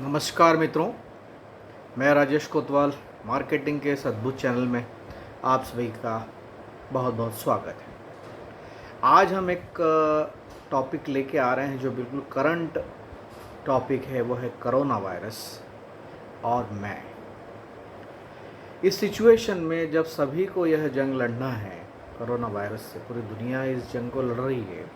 नमस्कार मित्रों, मैं राजेश कोतवाल मार्केटिंग के इस अद्भुत चैनल में आप सभी का बहुत बहुत स्वागत है। आज हम एक टॉपिक लेके आ रहे हैं जो बिल्कुल करंट टॉपिक है, वो है कोरोना वायरस। और मैं इस सिचुएशन में जब सभी को यह जंग लड़ना है कोरोना वायरस से, पूरी दुनिया इस जंग को लड़ रही है,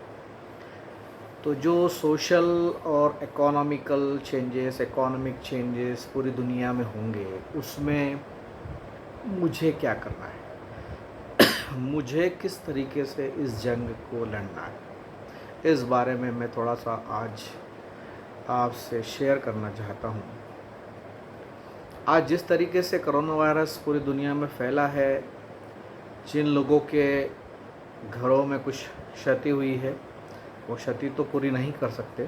तो जो सोशल और इकोनॉमिक चेंजेस पूरी दुनिया में होंगे, उसमें मुझे क्या करना है मुझे किस तरीके से इस जंग को लड़ना है, इस बारे में मैं थोड़ा सा आज आपसे शेयर करना चाहता हूँ। आज जिस तरीके से कोरोना वायरस पूरी दुनिया में फैला है, जिन लोगों के घरों में कुछ क्षति हुई है, वो क्षति तो पूरी नहीं कर सकते,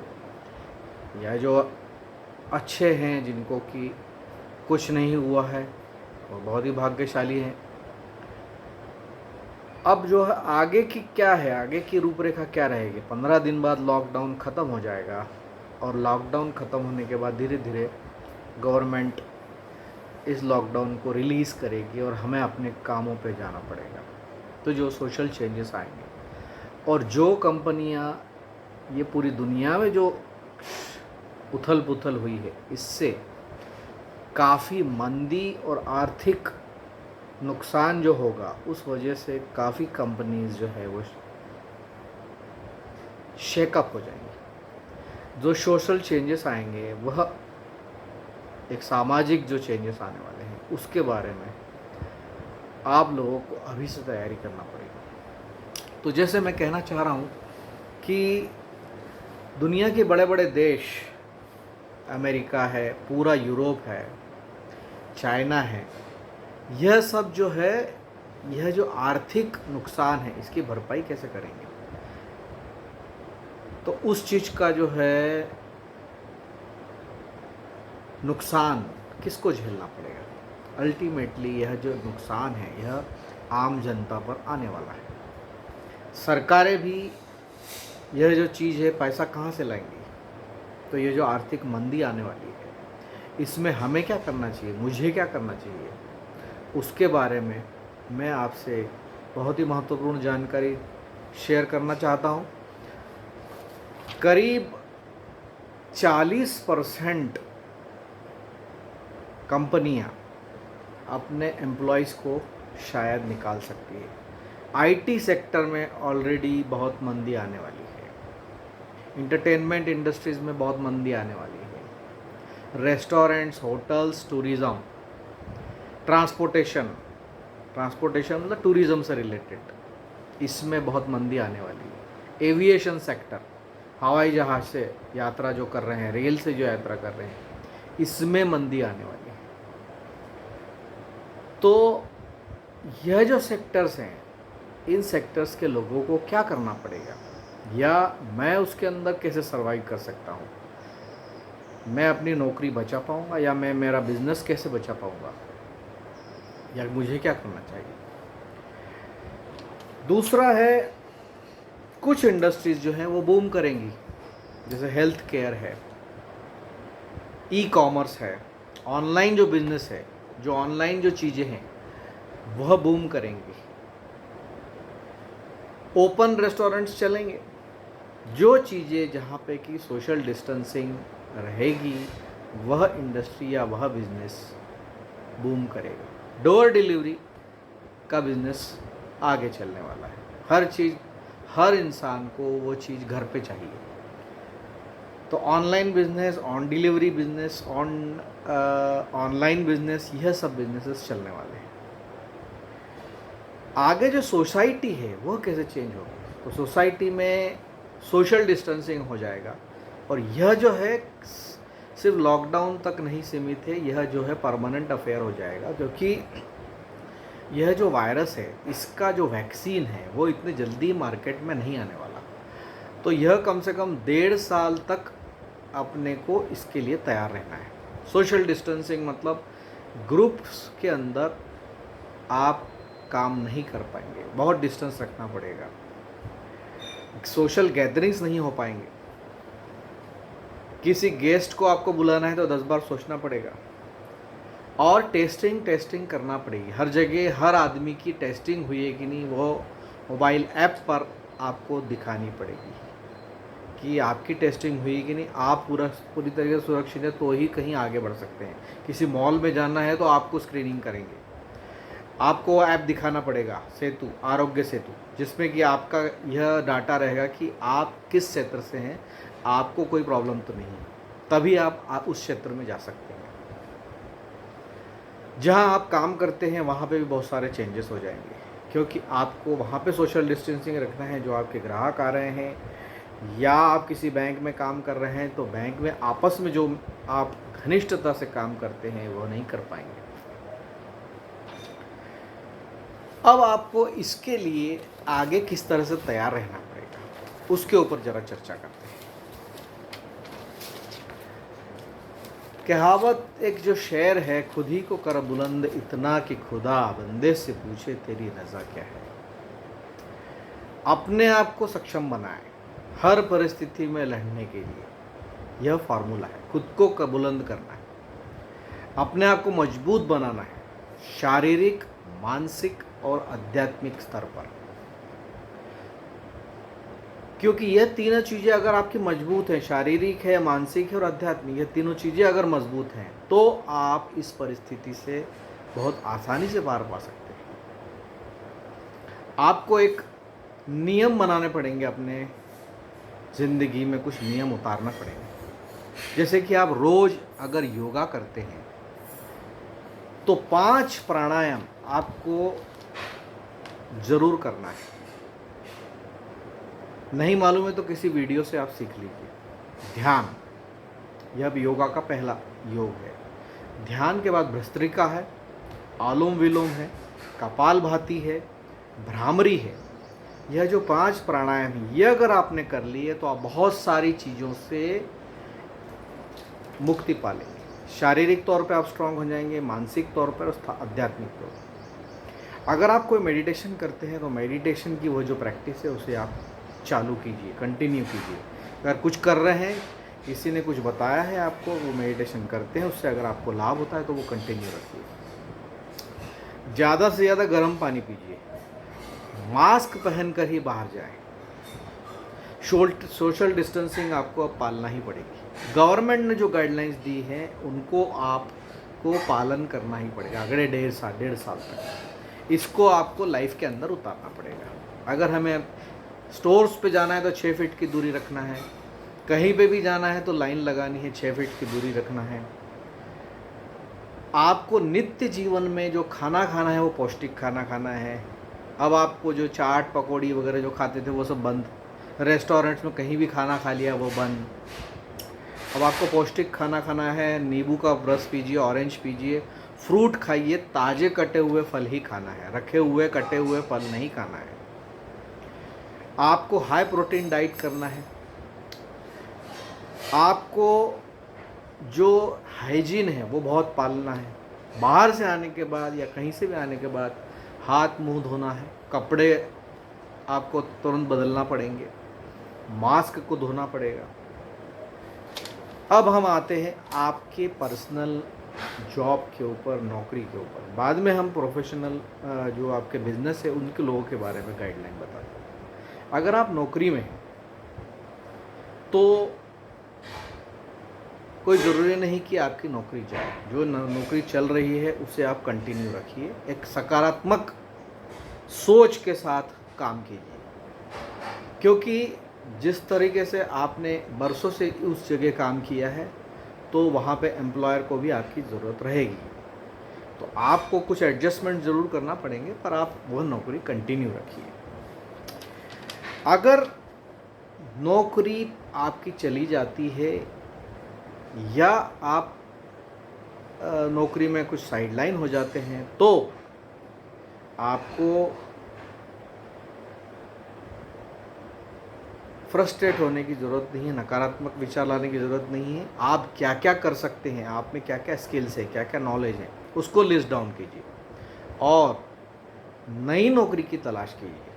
या जो अच्छे हैं जिनको कि कुछ नहीं हुआ है, वो बहुत ही भाग्यशाली हैं। अब जो है आगे की क्या है, आगे की रूपरेखा क्या रहेगी। 15 दिन बाद लॉकडाउन ख़त्म हो जाएगा, और लॉकडाउन ख़त्म होने के बाद धीरे धीरे गवर्नमेंट इस लॉकडाउन को रिलीज़ करेगी और हमें अपने कामों पे जाना पड़ेगा। तो जो सोशल चेंजेस आएंगे, और जो कंपनियां ये पूरी दुनिया में जो उथल पुथल हुई है, इससे काफ़ी मंदी और आर्थिक नुकसान जो होगा, उस वजह से काफ़ी कंपनीज जो है वो शेकअप हो जाएंगी। जो सोशल चेंजेस आएंगे, वह एक सामाजिक जो चेंजेस आने वाले हैं, उसके बारे में आप लोगों को अभी से तैयारी करना पड़ेगा। तो जैसे मैं कहना चाह रहा हूँ कि दुनिया के बड़े बड़े देश, अमेरिका है, पूरा यूरोप है, चाइना है, यह सब जो है, यह जो आर्थिक नुकसान है, इसकी भरपाई कैसे करेंगे। तो उस चीज़ का जो है नुकसान किसको झेलना पड़ेगा। अल्टीमेटली यह जो नुकसान है, यह आम जनता पर आने वाला है। सरकारें भी यह जो चीज़ है, पैसा कहाँ से लाएंगी। तो ये जो आर्थिक मंदी आने वाली है, इसमें हमें क्या करना चाहिए, मुझे क्या करना चाहिए, उसके बारे में मैं आपसे बहुत ही महत्वपूर्ण जानकारी शेयर करना चाहता हूँ। करीब 40% कंपनियां अपने एम्प्लॉयज़ को शायद निकाल सकती है। आईटी सेक्टर में ऑलरेडी बहुत मंदी आने वाली है, इंटरटेनमेंट इंडस्ट्रीज़ में बहुत मंदी आने वाली है, रेस्टोरेंट्स, होटल्स, टूरिज़्म, ट्रांसपोर्टेशन मतलब टूरिज़्म से रिलेटेड, इसमें बहुत मंदी आने वाली है। एविएशन सेक्टर, हवाई जहाज़ से यात्रा जो कर रहे हैं, रेल से जो यात्रा कर रहे हैं, इसमें मंदी आने वाली है। तो यह जो सेक्टर्स हैं, इन सेक्टर्स के लोगों को क्या करना पड़ेगा, या मैं उसके अंदर कैसे सर्वाइव कर सकता हूँ, मैं अपनी नौकरी बचा पाऊँगा, या मैं मेरा बिजनेस कैसे बचा पाऊँगा, या मुझे क्या करना चाहिए। दूसरा है, कुछ इंडस्ट्रीज़ जो हैं वो बूम करेंगी, जैसे हेल्थ केयर है, ई कॉमर्स है, ऑनलाइन जो बिज़नेस है, जो ऑनलाइन जो चीज़ें हैं, वह बूम करेंगी। ओपन रेस्टोरेंट्स चलेंगे। जो चीज़ें जहाँ पे कि सोशल डिस्टेंसिंग रहेगी, वह इंडस्ट्री या वह बिज़नेस बूम करेगा। डोर डिलीवरी का बिज़नेस आगे चलने वाला है। हर चीज़, हर इंसान को वो चीज़ घर पे चाहिए। तो online business, on delivery business, online business, यह सब बिज़नेसेस चलने वाले हैं। आगे जो सोसाइटी है वो कैसे चेंज होगी, तो सोसाइटी में सोशल डिस्टेंसिंग हो जाएगा, और यह जो है सिर्फ लॉकडाउन तक नहीं सीमित है, यह जो है परमानेंट अफेयर हो जाएगा, क्योंकि यह जो वायरस है, इसका जो वैक्सीन है वो इतने जल्दी मार्केट में नहीं आने वाला। तो यह कम से कम 1.5 साल तक अपने को इसके लिए तैयार रहना है। सोशल डिस्टेंसिंग मतलब ग्रुप्स के अंदर आप काम नहीं कर पाएंगे, बहुत डिस्टेंस रखना पड़ेगा, सोशल गैदरिंग्स नहीं हो पाएंगे। किसी गेस्ट को आपको बुलाना है तो 10 बार सोचना पड़ेगा, और टेस्टिंग करना पड़ेगी हर जगह। हर आदमी की टेस्टिंग हुई है कि नहीं, वो मोबाइल ऐप पर आपको दिखानी पड़ेगी कि आपकी टेस्टिंग हुई कि नहीं। आप पूरी तरीके से सुरक्षित है तो ही कहीं आगे बढ़ सकते हैं। किसी मॉल में जाना है तो आपको स्क्रीनिंग करेंगे, आपको ऐप दिखाना पड़ेगा सेतु, आरोग्य सेतु, जिसमें कि आपका यह डाटा रहेगा कि आप किस क्षेत्र से हैं, आपको कोई प्रॉब्लम तो नहीं है, तभी आप उस क्षेत्र में जा सकते हैं। जहां आप काम करते हैं वहां पे भी बहुत सारे चेंजेस हो जाएंगे, क्योंकि आपको वहां पे सोशल डिस्टेंसिंग रखना है। जो आपके ग्राहक आ रहे हैं या आप किसी बैंक में काम कर रहे हैं तो बैंक में आपस में जो आप घनिष्ठता से काम करते हैं वो नहीं कर पाएंगे। अब आपको इसके लिए आगे किस तरह से तैयार रहना पड़ेगा, उसके ऊपर ज़रा चर्चा करते हैं। कहावत, एक जो शेर है, खुद ही को कर बुलंद इतना कि खुदा बंदे से पूछे तेरी रज़ा क्या है। अपने आप को सक्षम बनाए हर परिस्थिति में लड़ने के लिए, यह फार्मूला है। खुद को बुलंद करना है, अपने आप को मजबूत बनाना है, शारीरिक, मानसिक और आध्यात्मिक स्तर पर। क्योंकि यह तीनों चीज़ें अगर आपकी मजबूत हैं, शारीरिक है, मानसिक है और आध्यात्मिक, यह तीनों चीज़ें अगर मजबूत हैं तो आप इस परिस्थिति से बहुत आसानी से पार पा सकते हैं। आपको एक नियम बनाने पड़ेंगे, अपने ज़िंदगी में कुछ नियम उतारना पड़ेगा। जैसे कि आप रोज़ अगर योगा करते हैं तो 5 प्राणायाम आपको ज़रूर करना है। नहीं मालूम है तो किसी वीडियो से आप सीख लीजिए। ध्यान, यह भी योगा का पहला योग है। ध्यान के बाद भस्त्रिका है, आलोम विलोम है, कपालभाति है, भ्रामरी है। यह जो 5 प्राणायाम है, यह अगर आपने कर लिए तो आप बहुत सारी चीज़ों से मुक्ति पा लेंगे। शारीरिक तौर पे आप स्ट्रांग हो जाएंगे, मानसिक तौर पर और आध्यात्मिक तौर पर। अगर आप कोई मेडिटेशन करते हैं तो मेडिटेशन की वो जो प्रैक्टिस है उसे आप चालू कीजिए, कंटिन्यू कीजिए। अगर कुछ कर रहे हैं, किसी ने कुछ बताया है आपको, वो मेडिटेशन करते हैं, उससे अगर आपको लाभ होता है तो वो कंटिन्यू रखिए। ज़्यादा से ज़्यादा गर्म पानी पीजिए, मास्क पहनकर ही बाहर जाएं। सोशल डिस्टेंसिंग आपको अब पालना ही पड़ेगी। गवर्नमेंट ने जो गाइडलाइंस दी हैं उनको आपको पालन करना ही पड़ेगा अगले 1.5 साल तक। इसको आपको लाइफ के अंदर उतारना पड़ेगा। अगर हमें स्टोर्स पे जाना है तो 6 फीट की दूरी रखना है, कहीं पे भी जाना है तो लाइन लगानी है, 6 फीट की दूरी रखना है। आपको नित्य जीवन में जो खाना खाना है वो पौष्टिक खाना खाना है। अब आपको जो चाट पकौड़ी वगैरह जो खाते थे वो सब बंद, रेस्टोरेंट्स में कहीं भी खाना खा लिया वो बंद। अब आपको पौष्टिक खाना खाना है, नींबू का रस पीजिए, ऑरेंज पीजिए, फ्रूट खाइए, ताज़े कटे हुए फल ही खाना है, रखे हुए कटे हुए फल नहीं खाना है। आपको हाई प्रोटीन डाइट करना है। आपको जो हाइजीन है वो बहुत पालना है। बाहर से आने के बाद या कहीं से भी आने के बाद हाथ मुंह धोना है, कपड़े आपको तुरंत बदलना पड़ेंगे, मास्क को धोना पड़ेगा। अब हम आते हैं आपके पर्सनल जॉब के ऊपर, नौकरी के ऊपर। बाद में हम प्रोफेशनल जो आपके बिजनेस है उनके लोगों के बारे में गाइडलाइन बताते हैं। अगर आप नौकरी में हैं तो कोई ज़रूरी नहीं कि आपकी नौकरी जाए। जो नौकरी चल रही है उसे आप कंटिन्यू रखिए, एक सकारात्मक सोच के साथ काम कीजिए। क्योंकि जिस तरीके से आपने बरसों से उस जगह काम किया है तो वहाँ पे एम्प्लॉयर को भी आपकी ज़रूरत रहेगी, तो आपको कुछ एडजस्टमेंट ज़रूर करना पड़ेंगे, पर आप वह नौकरी कंटिन्यू रखिए। अगर नौकरी आपकी चली जाती है या आप नौकरी में कुछ साइडलाइन हो जाते हैं तो आपको फ्रस्ट्रेट होने की ज़रूरत नहीं है, नकारात्मक विचार लाने की ज़रूरत नहीं है। आप क्या क्या कर सकते हैं, आप में क्या क्या स्किल्स है, क्या क्या नॉलेज है, उसको लिस्ट डाउन कीजिए और नई नौकरी की तलाश कीजिए।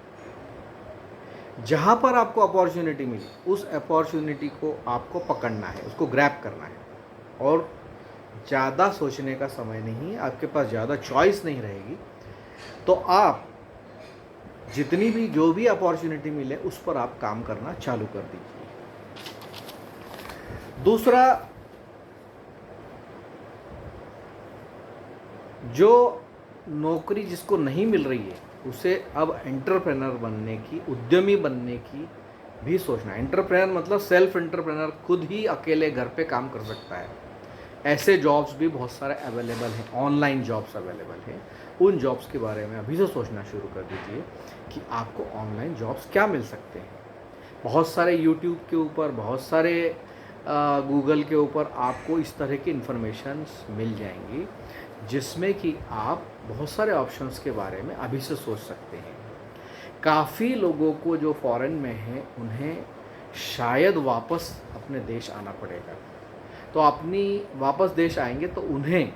जहाँ पर आपको अपॉर्चुनिटी मिली उस अपॉर्चुनिटी को आपको पकड़ना है, उसको ग्रैब करना है। और ज़्यादा सोचने का समय नहीं, आपके पास ज़्यादा चॉइस नहीं रहेगी, तो आप जितनी भी जो भी अपॉर्चुनिटी मिले उस पर आप काम करना चालू कर दीजिए। दूसरा, जो नौकरी जिसको नहीं मिल रही है उसे अब एंटरप्रेनर बनने की, उद्यमी बनने की भी सोचना है। एंटरप्रेनर मतलब सेल्फ एंटरप्रेनर, खुद ही अकेले घर पे काम कर सकता है। ऐसे जॉब्स भी बहुत सारे अवेलेबल हैं, ऑनलाइन जॉब्स अवेलेबल हैं। उन जॉब्स के बारे में अभी से सोचना शुरू कर दीजिए कि आपको ऑनलाइन जॉब्स क्या मिल सकते हैं। बहुत सारे यूट्यूब के ऊपर, बहुत सारे गूगल के ऊपर आपको इस तरह की इन्फॉर्मेशंस मिल जाएंगी जिसमें कि आप बहुत सारे ऑप्शंस के बारे में अभी से सोच सकते हैं। काफ़ी लोगों को जो फॉरेन में हैं उन्हें शायद वापस अपने देश आना पड़ेगा, तो अपनी वापस देश आएंगे तो उन्हें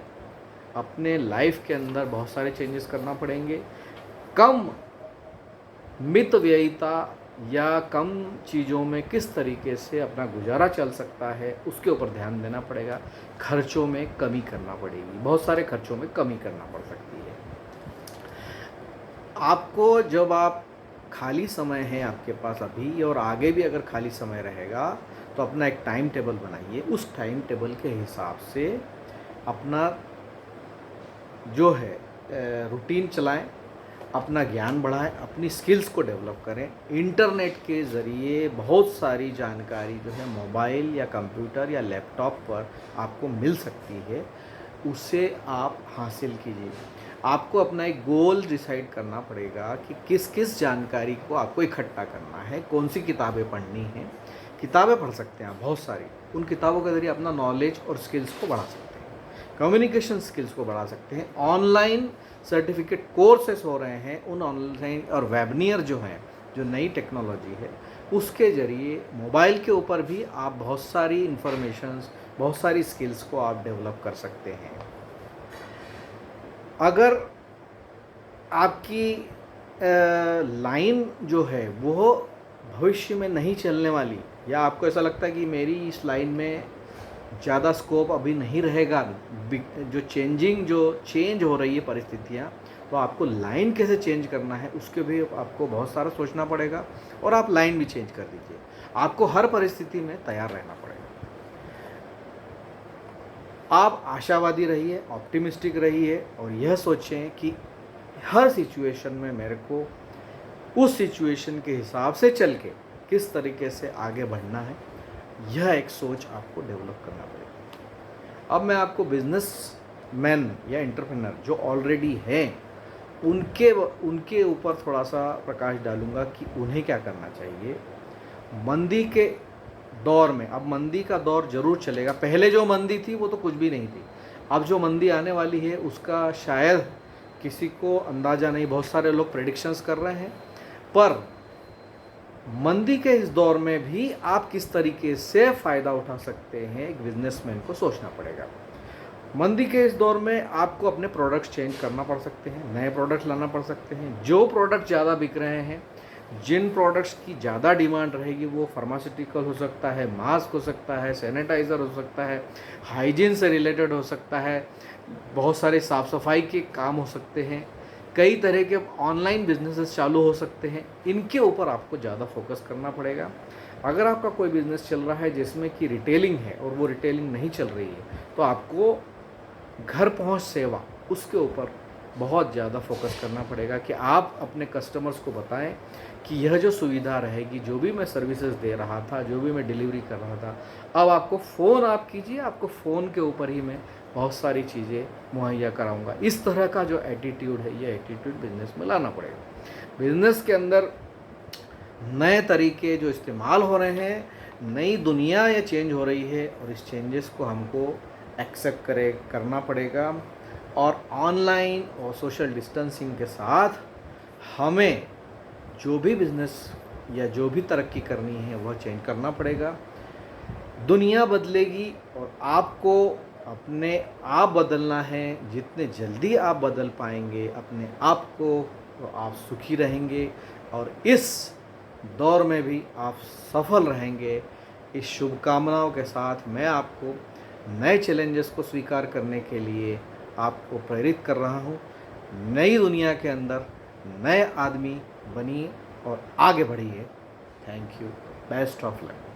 अपने लाइफ के अंदर बहुत सारे चेंजेस करना पड़ेंगे। कम मितव्ययिता या कम चीज़ों में किस तरीके से अपना गुजारा चल सकता है उसके ऊपर ध्यान देना पड़ेगा। खर्चों में कमी करना पड़ेगी, बहुत सारे खर्चों में कमी करना पड़ सकती है। आपको जब आप खाली समय है आपके पास अभी और आगे भी अगर खाली समय रहेगा तो अपना एक टाइम टेबल बनाइए। उस टाइम टेबल के हिसाब से अपना जो है रूटीन चलाएं, अपना ज्ञान बढ़ाएं, अपनी स्किल्स को डेवलप करें। इंटरनेट के ज़रिए बहुत सारी जानकारी जो है मोबाइल या कंप्यूटर या लैपटॉप पर आपको मिल सकती है, उसे आप हासिल कीजिए। आपको अपना एक गोल डिसाइड करना पड़ेगा कि किस किस जानकारी को आपको इकट्ठा करना है, कौन सी किताबें पढ़नी हैं। किताबें पढ़ सकते हैं आप बहुत सारी, उन किताबों के ज़रिए अपना नॉलेज और स्किल्स को बढ़ा सकते हैं, कम्युनिकेशन स्किल्स को बढ़ा सकते हैं। ऑनलाइन सर्टिफिकेट कोर्सेस हो रहे हैं, उन ऑनलाइन और वेबनियर जो हैं, जो नई टेक्नोलॉजी है उसके ज़रिए मोबाइल के ऊपर भी आप बहुत सारी इन्फॉर्मेशंस, बहुत सारी स्किल्स को आप डेवलप कर सकते हैं। अगर आपकी लाइन जो है वो भविष्य में नहीं चलने वाली, या आपको ऐसा लगता है कि मेरी इस लाइन में ज़्यादा स्कोप अभी नहीं रहेगा, जो चेंज हो रही है परिस्थितियाँ, तो आपको लाइन कैसे चेंज करना है उसके भी आपको बहुत सारा सोचना पड़ेगा और आप लाइन भी चेंज कर दीजिए। आपको हर परिस्थिति में तैयार रहना पड़ेगा। आप आशावादी रहिए, ऑप्टिमिस्टिक रहिए और यह सोचें कि हर सिचुएशन में मेरे को उस सिचुएशन के हिसाब से चल के किस तरीके से आगे बढ़ना है, यह एक सोच आपको डेवलप करना पड़ेगा। अब मैं आपको बिजनेस मैन या एंटरप्रेन्योर जो ऑलरेडी हैं उनके ऊपर थोड़ा सा प्रकाश डालूंगा कि उन्हें क्या करना चाहिए मंदी के दौर में। अब मंदी का दौर ज़रूर चलेगा, पहले जो मंदी थी वो तो कुछ भी नहीं थी। अब जो मंदी आने वाली है उसका शायद किसी को अंदाज़ा नहीं, बहुत सारे लोग प्रेडिक्शंस कर रहे हैं, पर मंदी के इस दौर में भी आप किस तरीके से फ़ायदा उठा सकते हैं, एक बिजनेसमैन को सोचना पड़ेगा। मंदी के इस दौर में आपको अपने प्रोडक्ट्स चेंज करना पड़ सकते हैं, नए प्रोडक्ट लाना पड़ सकते हैं। जो प्रोडक्ट ज़्यादा बिक रहे हैं, जिन प्रोडक्ट्स की ज़्यादा डिमांड रहेगी, वो फार्मास्यूटिकल हो सकता है, मास्क हो सकता है, सैनिटाइज़र हो सकता है, हाइजीन से रिलेटेड हो सकता है, बहुत सारे साफ़ सफाई के काम हो सकते हैं, कई तरह के ऑनलाइन बिजनेसेस चालू हो सकते हैं। इनके ऊपर आपको ज़्यादा फोकस करना पड़ेगा। अगर आपका कोई बिज़नेस चल रहा है जिसमें कि रिटेलिंग है और वो रिटेलिंग नहीं चल रही है, तो आपको घर पहुंच सेवा उसके ऊपर बहुत ज़्यादा फोकस करना पड़ेगा कि आप अपने कस्टमर्स को बताएं कि यह जो सुविधा रहेगी, जो भी मैं सर्विसेज दे रहा था, जो भी मैं डिलीवरी कर रहा था, अब आपको फ़ोन आप कीजिए, आपको फ़ोन के ऊपर ही मैं बहुत सारी चीज़ें मुहैया कराऊंगा। इस तरह का जो एटीट्यूड है, ये एटीट्यूड बिज़नेस में लाना पड़ेगा। बिज़नेस के अंदर नए तरीके जो इस्तेमाल हो रहे हैं, नई दुनिया ये चेंज हो रही है और इस चेंजेस को हमको एक्सेप्ट करना पड़ेगा। और ऑनलाइन और सोशल डिस्टेंसिंग के साथ हमें जो भी बिज़नेस या जो भी तरक्की करनी है वह चेंज करना पड़ेगा। दुनिया बदलेगी और आपको अपने आप बदलना है। जितने जल्दी आप बदल पाएंगे अपने आप को, तो आप सुखी रहेंगे और इस दौर में भी आप सफल रहेंगे। इस शुभकामनाओं के साथ मैं आपको नए चैलेंजेस को स्वीकार करने के लिए आपको प्रेरित कर रहा हूँ। नई दुनिया के अंदर नए आदमी बनिए और आगे बढ़िए। Thank you. Best of luck.